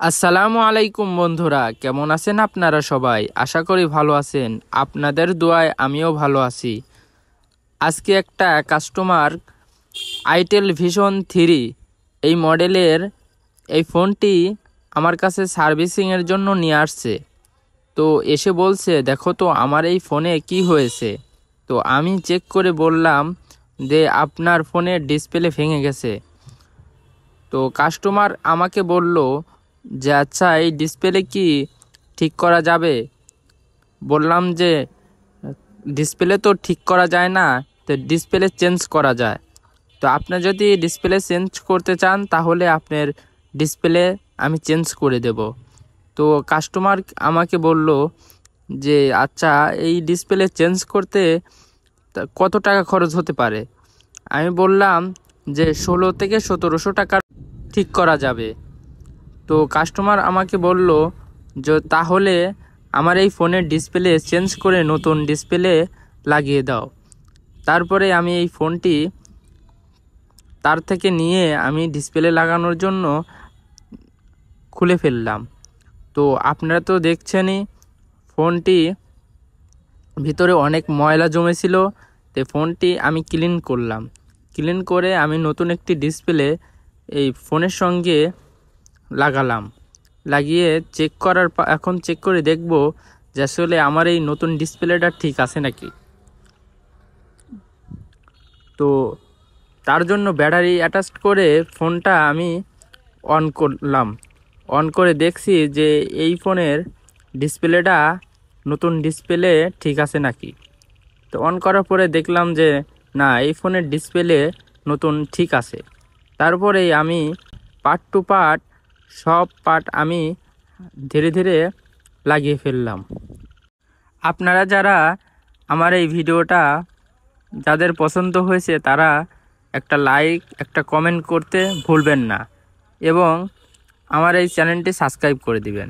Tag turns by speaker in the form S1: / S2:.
S1: আসসালামু আলাইকুম বন্ধুরা, কেমন আছেন আপনারা সবাই? আশা করি ভালো আছেন। আপনাদের দোয়ায় আমিও ভালো আছি। আজকে একটা কাস্টমার আইটেল ভিশন 3 এই মডেলের এই ফোনটি আমার কাছে সার্ভিসিংয়ের জন্য নিয়ে আসছে। তো এসে বলছে, দেখো তো আমার এই ফোনে কি হয়েছে। তো আমি চেক করে বললাম যে আপনার ফোনের ডিসপ্লে ভেঙে গেছে। তো কাস্টমার আমাকে বলল যে আচ্ছা, এই ডিসপ্লে কি ঠিক করা যাবে? বললাম যে ডিসপ্লে তো ঠিক করা যায় না, তো ডিসপ্লে চেঞ্জ করা যায়। তো আপনি যদি ডিসপ্লে চেঞ্জ করতে চান তাহলে আপনার ডিসপ্লে আমি চেঞ্জ করে দেব। তো কাস্টমার আমাকে বলল যে আচ্ছা, এই ডিসপ্লে চেঞ্জ করতে কত টাকা খরচ হতে পারে? আমি বললাম যে 16 থেকে 1700 টাকা ঠিক করা যাবে। তো কাস্টমার আমাকে বলল যে তাহলে আমার এই ফোনের ডিসপ্লে চেঞ্জ করে নতুন ডিসপ্লে লাগিয়ে দাও। তারপরে আমি এই ফোনটি তার থেকে নিয়ে আমি ডিসপ্লে লাগানোর জন্য খুলে ফেললাম। তো আপনারা তো দেখছেনই, ফোনটি ভিতরে অনেক ময়লা জমেছিল। তো ফোনটি আমি ক্লিন করলাম। ক্লিন করে আমি নতুন একটি ডিসপ্লে এই ফোনের সঙ্গে লাগালাম। লাগিয়ে এখন চেক করে দেখব যে আসলে আমার এই নতুন ডিসপ্লেটা ঠিক আছে নাকি। তো তার জন্য ব্যাটারি অ্যাটাচ করে ফোনটা আমি অন করলাম। অন করে দেখছি যে এই ফোনের ডিসপ্লেটা নতুন ডিসপ্লে ঠিক আছে নাকি। তো অন করার পরে দেখলাম যে না, এই ফোনের ডিসপ্লে নতুন ঠিক আছে। তারপরেই আমি পার্ট টু পার্ট সব পার্ট আমি ধীরে ধীরে লাগিয়ে ফেললাম। আপনারা যারা আমার এই ভিডিওটা যাদের পছন্দ হয়েছে তারা একটা লাইক, একটা কমেন্ট করতে ভুলবেন না এবং আমার এই চ্যানেলটি সাবস্ক্রাইব করে দিবেন।